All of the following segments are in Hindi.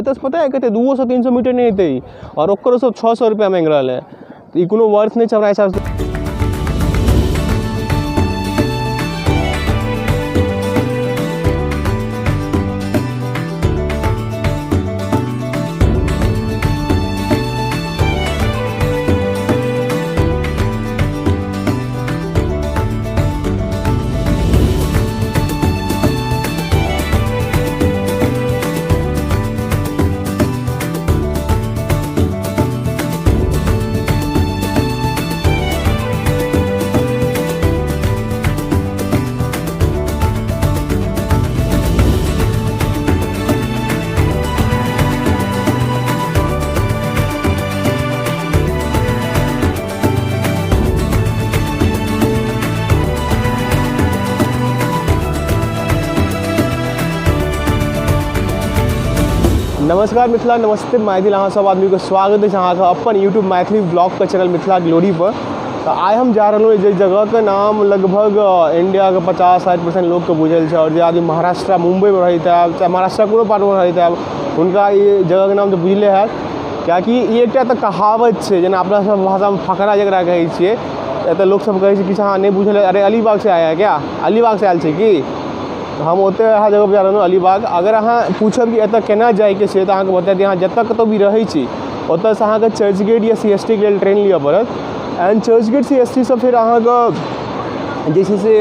एतऽ पता है कते 200-300 मीटर नहीं हेतै और ओकरो सब 600 रुपया मांग रहल है। तो ई कोनो वर्थ नहीं छै हमरा हिसाब से। नमस्कार मिथिला, नमस्ते मैथिल, अहाँ सब आदमी को स्वागत है अहाँ अपन यूट्यूब मैथिली ब्लॉग का चैनल मिथिला ग्लोरी पर। तो आइ हम जा रहा हूँ जे जगह के नाम लगभग इंडिया के 50-60% लोग के बुझल है। और जो आदमी महाराष्ट्र मुंबई में रहते हैं चाहे महाराष्ट्र कोनो पार्ट में रहते हैं उनका ये जगह के नाम तो बुझले है। क्या कि ये एक तो कहावत है जेना अपना सब भाषा में फकरा जकरा कहै छियै। एतऽ लोग सब कहै छै कि अहाँ नहीं बुझल है, अरे अलीबाग से आया है क्या, अलीबाग से आयल छै कि। हम ओते अहाँ जगह पर जा रहा हूँ अलीबाग। अगर अहाँ पूछब कि एतऽ केना जाइके छै तऽ अहाँके बता दी, अहाँ जतऽ कतौ भी रहै छी ओतऽसँ अहाँके चर्चगेट या CST के लेल ट्रेन लिअ पड़त। एंड चर्चगेट CST से फिर अहाँके जे छै से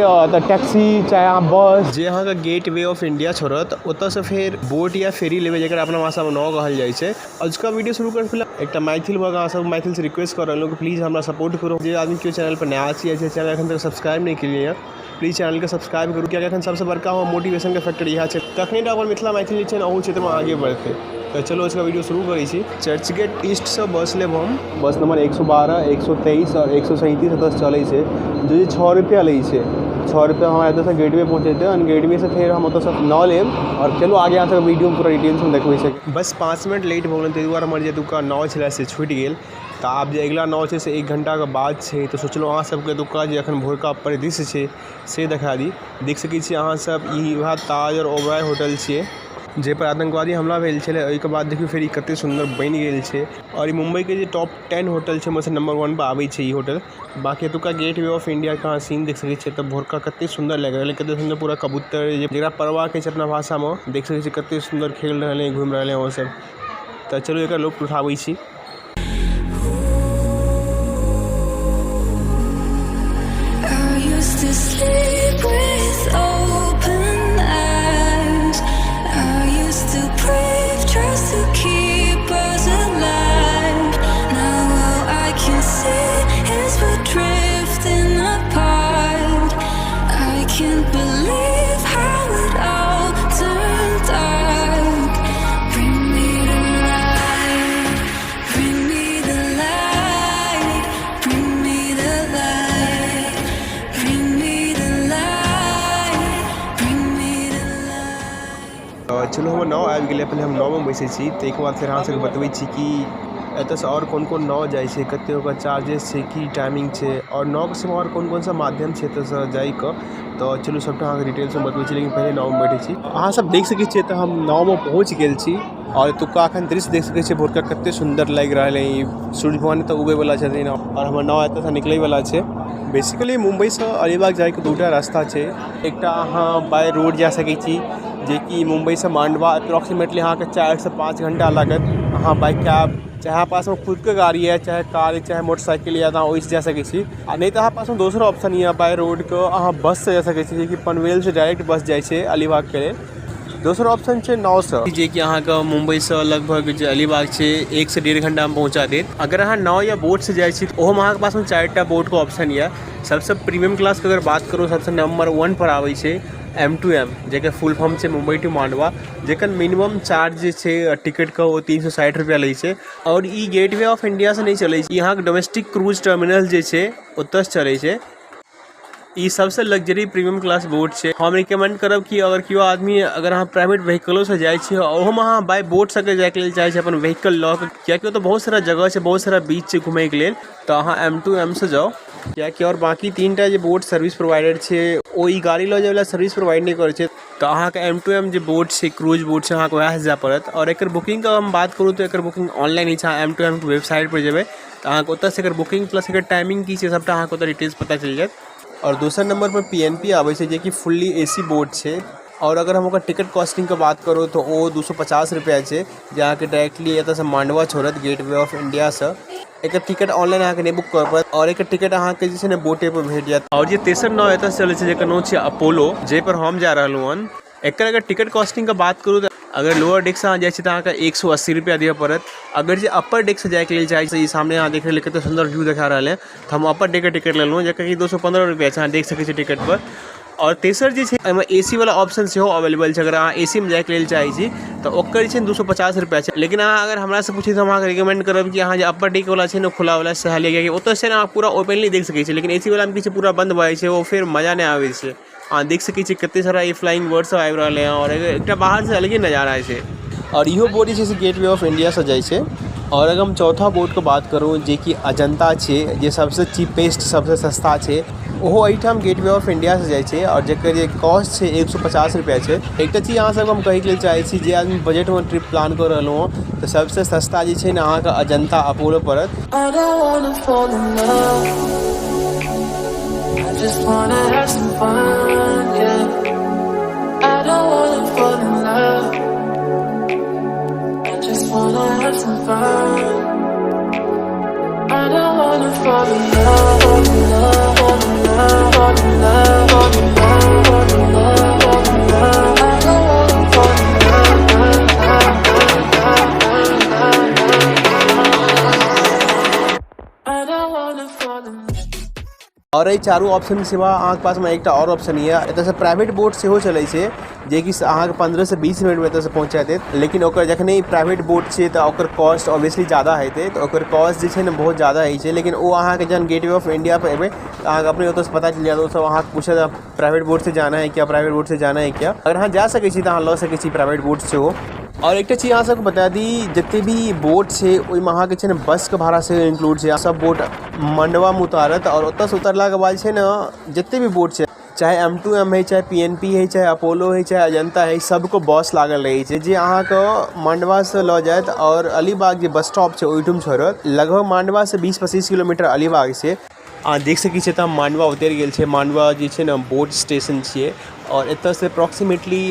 टैक्सी चाहे अहाँ बस जे अहाँके गेट वे ऑफ इंडिया छोड़त ओतऽसँ फिर बोट या फेरी लेबै जकरा अपना भाषामे नाव कहल जाइ छै। आजुका वीडियो शुरू करऽ पहिले एकटा मैथिल भऽ अहाँ सब मैथिल से रिक्वेस्ट कर रहल हूँ कि प्लीज़ हमरा सपोर्ट करो। जे आदमी केओ चैनल पर नया छी चैनल एखन तक सब्सक्राइब नहीं केलिए है प्लीज़ चैनल के सब्सक्राइब करूँ। क्या सबसे बड़का हम मोटिवेशन के फैक्टर यह है तखने अपन मिथिला मैथिली छै अहू क्षेत्र में आगे बढ़ते। तो चलो इसका वीडियो शुरू करै छी। चर्चगेट ईस्ट से बस लेब हम, बस नंबर 112, 123 और 137 एतऽ चलै छै जो 6 रुपया लै छै। 6 रुपया हमारा एतऽ से गेटवे पहुँचेते और गेटवे से फिर हम ओतऽ नाव लेब और चलो आगे यहाँ तक वीडियो में पूरा डिटेल्स में देखबै छै। बस 5 मिनट लेट भऽ गेल ताहि दुआरे हमर जे एतुका नाव छलै से छूटि गेल। तो आब जे अगिला नाव छै से 1 घंटा के बाद छै। तो सोचलहुँ अहाँ सबके एतुका जे एखन भोरका परिदृश्य छै से देखा दी। देख सकै छी अहाँ सब ई वएह ताज और ओबराय होटल छियै जे पर आतंकवादी हमला भेल छलै। ओहिके बाद देखियो फेर ई कते सुंदर बनि गेल छै और ई मुंबई के जे टॉप 10 होटल छै ओहिमे से नंबर 1 पर आबै छै ई होटल। बाकी एतुका गेट वे ऑफ इंडिया के अहाँ सीन देख सकै छियै। तऽ भोरका कते सुंदर लागि रहल है, कते सुंदर पूरा कबूतर जकरा परवा कहै छै अपना भाषा में, देख सकै छी कते सुंदर खेल रहल है, घूमि रहल है वो सब। तऽ चलो एकर लुत्फ उठाबै छी। Sleep with open eyes. I used to crave just to keep us alive. Now all I can see is we're drifting apart. I can't believe how it all turned dark. Bring me the light, bring me the light, bring me the light, bring me the light, bring me the light। चलो हम नाव आबि गेलै, पहले हम नाव में बैसे छी तो एक बाद फिर अहाँ सबके बतबै छी कि एतऽसँ और कोन कोन नाव जाइ छै, कते ओकर चार्जेस छै, की टाइमिंग छै और नाव के सेवा और कोन कोन सा माध्यम छै एतऽसँ जाइके। तो चलो सबटा अहाँके डिटेल्स में बतबै छी, लेकिन पहले नाव में बैठे छी। अहाँ सब देख सकै छियै तऽ हम नाव में पहुँच गेल छी और एतुका एखन दृश्य देख सकै छियै भोरका कते सुंदर लागि रहल है। सूर्य भगवान तऽ उगै वला छथिन और हमर नाव एतऽसँ निकलै वला छै। बेसिकली मुंबई से अलीबाग जाए के दूटा रास्ता छै। एकटा अहाँ बाय रोड जा सकै छी जे कि मुंबई से मांडवा अप्रॉक्सीमेटली अहाँ के 4 से 5 घंटा लागत। अहाँ बाय कैब चाहे पास में खुद के गाड़ी है, चाहे कार चाहे मोटरसाइकिल या तो ओहिसँ जा सकै छी। आ नहीं तो अहाँ पास में दोसर ऑप्शन ये बाय रोड के अहाँ बस से जा सकै छी, जेकि पनवेल से डायरेक्ट बस जाइ छै अलीबाग के लेल। दोसर ऑप्शन छै नाव से, जे कि अहाँ के मुंबई से लगभग जे अलीबाग छै 1 से 1.5 घंटा में पहुँचा देत। अगर अहाँ नाव या बोट से जाइ छी तो ओहोमे अहाँ के पास में 4टा बोट के ऑप्शन ये। सबसे प्रीमियम क्लास के अगर बात करूँ सबसे नंबर 1 पर आबै छै M2M, जेकर फुल फॉर्म छै मुंबई टू मांडवा, जेकर मिनिमम चार्ज जे छै टिकट का वो 360 रुपया लै छै। और ई गेटवे ऑफ इंडिया से नहीं चलै छै, यहाँ के डोमेस्टिक क्रूज टर्मिनल जे छै ओतऽ से चलै छै। ई सबसे लग्जरी प्रीमियम क्लास बोट छै। हम रिकमेंड करब कि अगर केओ आदमी अगर अहाँ प्राइवेट व्हीकलो से जाइ छी और ओहोमे अहाँ बाय बोट से जाय के लेल चाहे छी अपन व्हीकल लऽ के, कियाकि ओतऽ बहुत सारा जगह छै, बहुत सारा बीच छै घूमय के लेल, तऽ अहाँ M2M से जाओ। कियाकि और बाकी 3टा जे बोट सर्विस प्रोवाइडर छै ओ ई गाड़ी लऽ जाय वाला सर्विस प्रोवाइड नहीं करै छै, तऽ अहाँके M2M जे बोट छै क्रूज बोट छै अहाँके वएह से जाय पड़त। और एकर बुकिंग का हम बात करूँ तऽ एकर बुकिंग ऑनलाइन ही छै। अहाँ M2M के वेबसाइट पर जेबै तऽ अहाँके ओतऽ से एकर बुकिंग प्लस एकर टाइमिंग की छै सबटा अहाँके ओतऽ डिटेल्स पता चलि जायत। और दोसर नंबर पर PNP आबै छै, जे कि फुल्ली AC बोट छै। और अगर हम ओकर टिकट कॉस्टिंग के बात करूँ तो वो 250 रुपया छै, जे अहाँके डायरेक्टली एतऽ से मांडवा छोड़त गेटवे ऑफ इंडिया से। एकर टिकट ऑनलाइन अहाँके नहीं बुक कर पड़त और एकर टिकट अहाँके जे छै ने बोटे पर भेट जायत। और जे तेसर नाव एतऽ से चलै छै जेकर नाम छै अपोलो, जे पर हम जा रहलहुँ हन। एकर अगर टिकट कॉस्टिंग का बात करूँ तो अगर लोअर डेक से अहाँ जाइ छी तऽ अहाँके 180 रुपया दिअ पड़त। अगर जे अपर डेक से जाए के लेल चाहे छी, सामने अहाँ देख रहल कते सुंदर व्यू देखा रहल है, तो हम अपर डेक के टिकट लेलहुँ जेकर कि 215 रुपया छै, अहाँ देख सकै छी टिकट पर। और तेसर जे छै एहिमे AC वाला ऑप्शन सेहो अवेलेबल छै। अगर अहाँ AC में जाए के लेल चाहे छी तऽ ओकर जे छै 250 रुपया छै। लेकिन अहाँ अगर हमरा से पूछी तऽ हम अहाँके रिकमेंड करब कि अहाँ जे अपर डेक वाला छै ने खुला वाला से लिअ, कियाकि ओतऽ से अहाँ पूरा ओपनली देख सकै छी। लेकिन AC वाला में किछु पूरा बंद भऽ जाइ छै, वो फिर मजा नहीं आबै छै। अहाँ देख सकै छी कते सारा ई फ्लाइंग बर्ड सब आबि रहल है और एकटा बाहर से अलगे नजारा छै। और इहो बोट जे छै से गेटवे ऑफ इंडिया से जाइ छै। और अगर हम चौथा बोट के बात करूँ जे कि अजंता छै, जे सबसे चीपेस्ट सबसे सस्ता छै, ओहो एहिठाम गेटवे ऑफ इंडिया से जाइ छै। और जेकर जे कॉस्ट छै 150 रुपया छै। एकटा चीज अहाँ सबके हम कहै के लेल चाहे छी, जे आदमी बजट में ट्रिप प्लान कर रहलहुँ हँ तऽ सबसे सस्ता जे छै ने अहाँके अजंता अपोलो पड़त। I don't wanna fall in love. I just wanna have some fun, yeah. I don't wanna fall in love. I just wanna have some fun. I don't wanna fall in love, fall in love, fall in love, fall in love, fall in love, fall in love, fall in love. I don't wanna fall in love. I don't wanna fall in love. और ये चारू ऑप्शन के सिवा अहाँके पास में एकटा और ऑप्शन ये, एतऽ से प्राइवेट बोट सेहो चलै छै, जे कि अहाँके 15 से 20 मिनट में एतऽ से पहुँचा देत। लेकिन ओकर जखने प्राइवेट बोट छै तऽ ओकर कॉस्ट ऑब्वियसली ज़्यादा हेतै, तऽ ओकर कॉस्ट जे छै ने बहुत ज़्यादा होइ छै। लेकिन वो अहाँके जहन गेटवे ऑफ इंडिया पर एबै तऽ अहाँके अपने ओतऽ से पता चल जायत। ओ सब अहाँके पूछत प्राइवेट बोट से जाना है क्या, प्राइवेट बोट से जाना है क्या। अगर अहाँ जा सकै छी तऽ अहाँ लऽ सकै छी प्राइवेट बोट सेहो। और एक चीज अहाँ सबके बता दी, जितने भी बोट छै ओहिमे अहाँके छै ने बस के भाड़ा से इंक्लूड छै। सब बोट मंडवा में उतारत और ओतऽ से उतरला के बाद छै ने जितने भी बोट छै, चाहे M2M है, चाहे PNP है, चाहे अपोलो है, चाहे अजंता है, सबको बस लागल रही छै, जे अहाँके मांडवा से लऽ जायत और अलीबाग जे बस स्टॉप छै ओहिठुम छोड़त। लगभग मांडवा से 20-25 किलोमीटर अलीबाग से अहाँ देख सकै छियै। तऽ मांडवा उतरि गेल छै। मांडवा जे छै ने बोट स्टेशन छियै और एतऽ से अप्रॉक्सीमेटली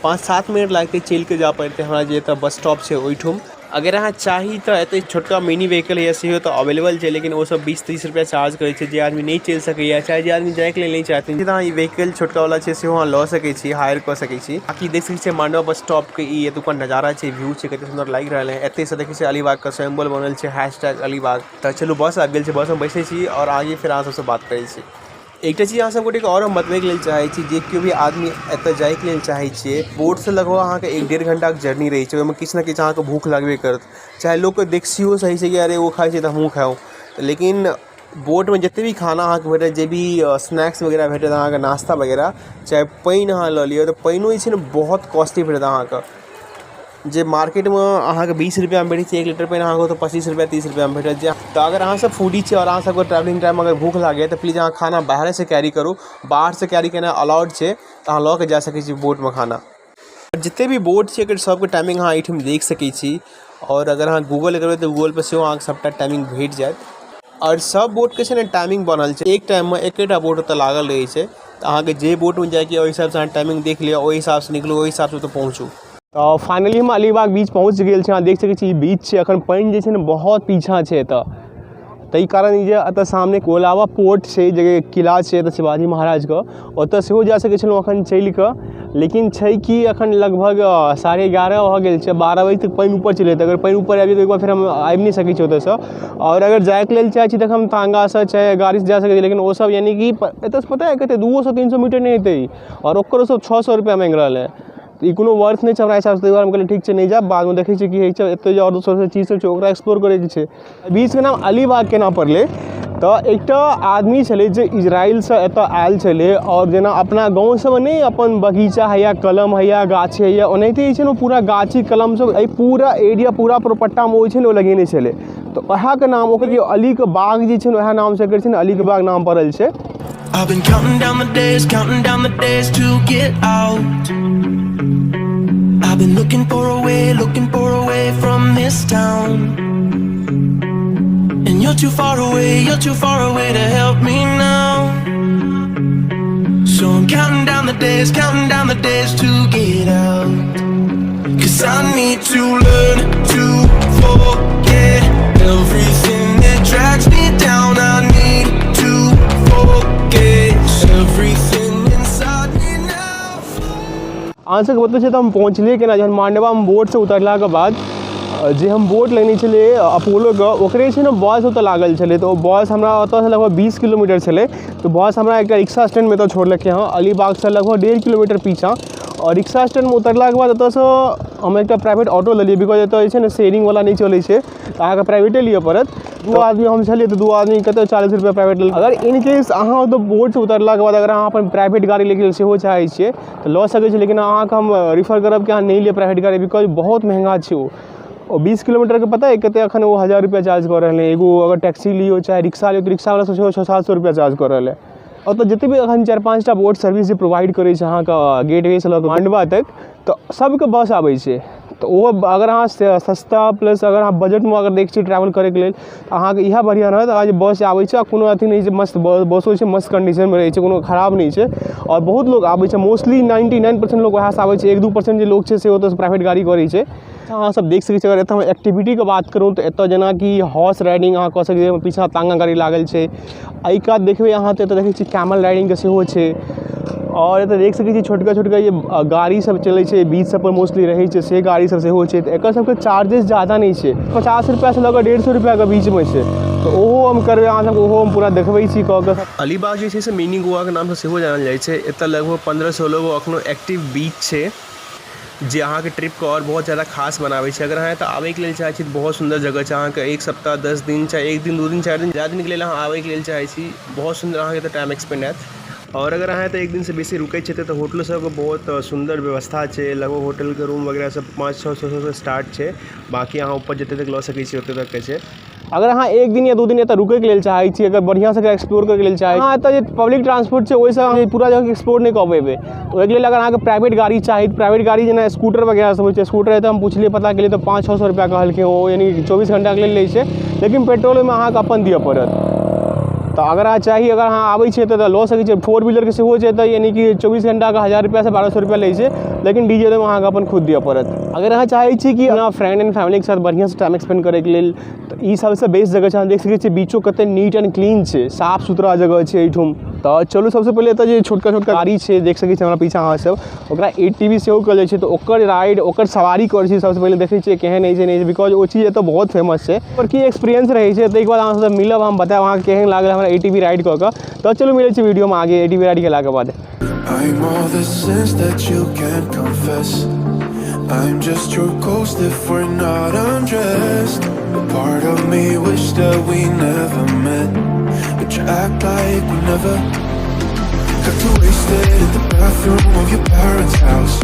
5-7 मिनट लागतै चलि के जा पड़तै हमरा जे एतऽ बस स्टॉप छै ओहिठुम। अगर अहाँ चाही तऽ एतऽ छोटका मिनी व्हीकल है सेहो तऽ अवेलेबल छै, लेकिन वो सब 20-30 रुपया चार्ज करै छै। जे आदमी नहीं चलि सकैया, चाहे जे आदमी जाए के लेल नहीं चाहथिन, तऽ अहाँ ई व्हीकल छोटका वाला छै सेहो अहाँ लऽ सकै छी, हायर कऽ सकै छी। बाकी देख सकै छियै मांडवा बस स्टॉप के ई एतुका नजारा छै, व्यू छै, कते सुंदर लागि रहल है। एतय से देखै छियै अलीबाग का सिंबल बनल छै #अलीबाग। तऽ चलू बस आबि गेल छै, बस में बैठे छी और आगे फिर अहाँ सबसे बात करै छी। एकटा चीज अहाँ सबके और हम बतबै के लेल चाहे छी, जे केओ भी आदमी एतऽ जाए के लेल चाहे छियै, बोट से लगभग अहाँके 1-1.5 घंटा के जर्नी रही छै। ओहिमे किछु ना किछु अहाँके भूख लगबे करत। चाहे लोग के देखियो सही छै कि अरे वो खाइ छै तऽ हमहूँ खाउ, लेकिन बोट में जितने भी खाना अहाँके भेटत, जे भी स्नैक्स वगैरह भेटत, अहाँके नाश्ता वगैरह, चाहे पानि अहाँ लऽ लिअ, तऽ पानिओ जे छै ने बहुत कॉस्टली भेटत अहाँके। जे मार्केट में अहाँके 20 रुपया में भेटै छै 1 लीटर पानि, अहाँके तो 25 रुपया 30 रुपया में भेटत। तऽ अगर अहाँ सब फूडी छी और अहाँ सबके ट्रैवलिंग टाइम अगर भूख लागे तऽ प्लीज़ अहाँ खाना बाहर से कैरी करू। बाहर से कैरी केना अलाउड छै, तऽ अहाँ लऽ के जा सकै छी बोट में खाना। जितने भी बोट छै एकर सबके टाइमिंग अहाँ एहिठाम देख सकै छी। और अगर अहाँ गूगल करबै तऽ गूगल पर सेहो अहाँके सबटा टाइमिंग भेट जायत। और सब बोट के छै ने टाइमिंग बनल छै, एक टाइम में एकेटा बोट ओतऽ लागल रहै छै। तऽ अहाँके जे बोट में जाइके ओहि हिसाब से अहाँ टाइमिंग देख लिअ, ओहि हिसाब से निकलू, ओहि हिसाब से ओतऽ पहुँचू। तो फाइनली हम अलीबाग बीच पहुँच गेल छी। अहाँ देख सकै छी ई बीच छै, अखन पानि जे छै ने बहुत पीछा छै एतऽ। ताहि कारण ई जे एतऽ सामने कोलाबा पोर्ट छै, जे किला छै एतऽ शिवाजी महाराजके, ओतऽ सेहो जा सकै छलहुँ अखन चलि कऽ। लेकिन छै कि अखन लगभग 11:30 भऽ गेल छै, 12 बजे तक पानि ऊपर चलि जेतै। अगर पानि ऊपर आबि जेतै तऽ एक बार फेर हम आबि नहि सकै छी ओतऽसँ। और अगर जाइके लेल चाहै छी तऽ हम तांगासँ चाहे गाड़ीसँ जा सकै छी, लेकिन ओ सब यानी कि एतऽसँ पता है कते 200-300 मीटर नहीं हेतै, और ओकरो सब 600 रुपया मांगि रहल है। तऽ ई कोनो वर्थ नहीं छै हमरा हिसाब से। ताहि दुआरे हम कहलियै ठीक छै नहीं जायब, बादमे देखै छियै की होइ छै। एतऽ जे और दोसर चीज सब छै ओकरा एक्सप्लोर करैके छै। बीच के नाम अलीबाग केना पड़लै तो एकटा आदमी छले जे इजराइल से एतऽ आयल छले और जेना अपना गाँव सब नहीं अपन बगीचा है या कलम है या गाछी है या ओनाहिते छै ने पूरा गाछी कलम सब एहि पूरा एरिया पूरा प्रोपट्टा में छै ने ओ लगेने छले। तो वएह के नाम ओकर अली के बाग जे छै ने वएह नाम से एकर छै ने अली के बाग नाम पड़ल छै। I've been counting down the days to get out. I've been looking for a way from this town. And you're too far away to help me now. So I'm counting down the days to get out. 'Cause I need to learn to forget everything that drags me down. I need to forget everything inside me now. अहाँ सबके बतबै छै तऽ हम पहुँचलिए केना जहन मांडवा हम बोट से उतरला के बाद जे हम बोट लेने छले अपोलो के ओकरे छै ने बस ओतऽ लागल छले। तो बस हमरा ओतऽ से लगभग 20 किलोमीटर छले। तो बस हमरा एक रिक्शा स्टैंड में तो छोड़लकै हँ अलीबाग से लगभग 1.5 किलोमीटर पीछा। और रिक्शा स्टैंड में उतरला के बाद ओतऽ से हम एक प्राइवेट ऑटो लेलिए बिकॉज एतऽ छै ने शेयरिंग वाला नहीं चलै छै तऽ अहाँके प्राइवेटे लिए पड़त। 2 आदमी हम छलिए तो 2 आदमी कते 40 रुपया प्राइवेट लेल। अगर इन केस अहाँ तो बोट से उतरला के बाद अगर अहाँ अपन प्राइवेट गाड़ी लेके सेहो चाहै छियै तो लऽ सकै छी, लेकिन अहाँके हम रिफर करब कि अहाँ नहीं लिए प्राइवेट गाड़ी बिकॉज बहुत महंगा छै ओ। और 20 किलोमीटर के पता है कते अखन वो 1000 रुपया चार्ज कर रहे हैं। एगो अगर टैक्सी लियो चाहे रिक्शा लियो तो रिक्शा वाला सोचो 600-700 रुपया चार्ज कर रहे हैं। और तो जितने भी अखन 4-5 टा बोट सर्विस जे प्रोवाइड करे छै अहाँके गेटवे से लऽ मांडवा तक तो सबके बस आबै छै। तो वो अगर अहाँ सस्ता प्लस अगर अहाँ बजट में अगर देख छी ट्रैवल करे के लेल तो अहाँके इएह बढ़िया रहत। अहाँ जे बस आबै छै कोनो अथी नहीं छै, मस्त बसो छै, मस्त कंडीशन में रहै छै, कोनो खराब नहीं छै। और बहुत लोग आबै छै, मोस्टली 99% लोग वएह से आबै छै। 1-2% जे लोग छै से ओतऽ प्राइवेट गाड़ी करै छै। अहाँ सब देख सकै छी। अगर एतऽ हम एक्टिविटी के बात करूँ तो एतऽ जेना कि हॉर्स राइडिंग अहाँ कऽ सकै छी, पीछा तांगा गाड़ी लागल छै। एहि कात देखबै अहाँ तऽ एतऽ देखै छी कैमल राइडिंग के सेहो छै। और एतऽ देख सकै छी छोटका ये गाड़ी सब चलै छै बीच सब पर मोस्टली रहै छै से गाड़ी सब सेहो छै। तऽ एकर सबके चार्जेस ज़्यादा नहीं छै, 50 रुपया से लऽ कऽ 150 रुपया के बीच में छै। तो ओहो हम करबै अहाँ सबके ओहो हम पूरा देखबै छी कऽ कऽ। अलीबाग जे छै से मिनी गोवा के नाम से सेहो जानल जाइ छै। एतऽ लगभग 15-16 गो अखनो एक्टिव बीच छै जे अहाँके ट्रिप को और बहुत ज़्यादा खास बनाबै छै। अगर अहाँ एतऽ आबैके लेल चाहै छी तऽ बहुत सुंदर जगह छै। अहाँके 1 सप्ताह 10 दिन चाहे 1 दिन 2 दिन 4 दिन ज़्यादा दिन के लेल अहाँ आबैके लेल चाहै छी बहुत सुंदर अहाँके एतऽ टाइम एक्सपेंड हैत। और अगर अहाँ एतऽ 1 दिन से बेसी रुकै छै तऽ होटलो सबके बहुत सुंदर व्यवस्था छै। लगभग होटल के रूम वगैरह सब 500-600 से स्टार्ट छै। बाकी अहाँ ऊपर जते तक लऽ सकै छी ओते तक के छै। अगर अहाँ 1 दिन या 2 दिन एतऽ रुकै के लेल चाहै छी, अगर बढ़िया से एक्सप्लोर करे के लेल चाहै अहाँ एतऽ जे पब्लिक ट्रांसपोर्ट छै ओहिसँ अहाँ पूरा जगह एक्सप्लोर नहीं कऽ पेबै। ओहिके लेल अगर अहाँके प्राइवेट गाड़ी चाही प्राइवेट गाड़ी जेना स्कूटर वगैरह सब होइ छै, स्कूटर एतऽ हम पुछलिए पता केलिए तऽ 500-600 रुपया कहलकै ओ, यानी 24 घंटा के लेल लै छै। लेकिन पेट्रोल में अहाँके अपन दिअ पड़त। तो अगर अहाँ चाही अगर अहाँ आबै छियै तऽ लऽ सकै छियै। 4 व्हीलर के सेहो छै तऽ यानी कि 24 घंटा का 1000 रुपया से 1200 रुपया लै छै, लेकिन डीजल में अहाँके अपन खुद दिअ पड़त। अगर अहाँ चाहै छी कि अपना फ्रेंड एंड फैमिली के साथ बढ़िया से टाइम एक्सपेंड करे के लेल तो ई सबसे बेस्ट जगह छै। अहाँ देख सकै छियै बीचो कते नीट एंड क्लीन छै, साफ सुथरा जगह छै एहिठुम। तो चलू सबसे पहले एतऽ जे छोटका गाड़ी छै देख सकै छियै हमरा पीछा अहाँ सब, ओकरा ATV सेहो कहल जाइ छै। तो ओकर राइड ओकर सवारी करै छी सबसे पहले देखै छियै केहन होइ छै नहीं छै, बिकॉज ओ चीज एतऽ बहुत फेमस छै। और की एक्सपीरियंस रहै छै ताहिके बाद अहाँ सब मिलब, हम बतायब अहाँके केहन लागल हमरा ATV राइड कऽ कऽ। तो चलू मिलै छी वीडियो में आगे ATV राइड केला के बाद। I'm all the sins that you can't confess. I'm just your ghost if we're not undressed. A part of me wish that we never met, but you act like we never. Got too wasted in the bathroom of your parents' house.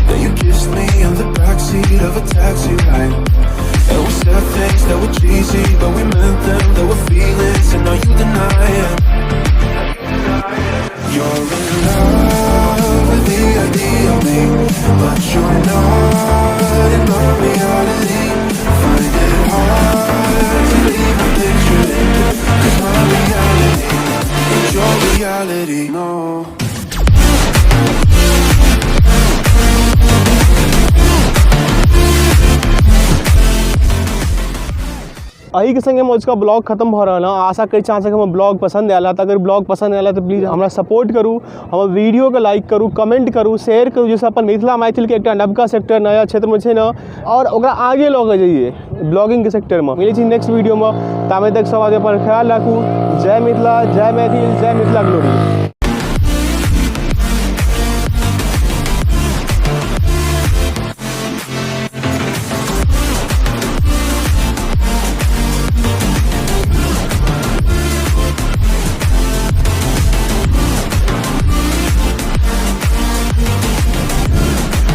Then you kissed me in the backseat of a taxi ride. And we said things that were cheesy, but we meant them. There were feelings and now you deny it. You're in love with the idea of me, but you're not in my reality. Find it hard to leave a picture in, 'cause my reality is your reality, no. अही के संगे मुझका ब्लॉग खत्म हो रहा है। आशा करी अहाँ सबके ब्लॉग पसंद आयल। अगर ब्लॉग पसंद आयल तो प्लीज हमरा सपोर्ट करू, हमर वीडियो के लाइक करू, कमेंट करू, शेयर करू, जैसे अपन मिथिला मैथिल के एक नवका सेक्टर नया क्षेत्र में छै ना, और ओकरा आगे लऽ जाइए ब्लॉगिंग के सेक्टर में। मिलै छी नेक्स्ट वीडियो में, ताबे तक सब अपन ख्याल राखू। जय मिथिला, जय मैथिल, जय मिथिला ग्लोरी।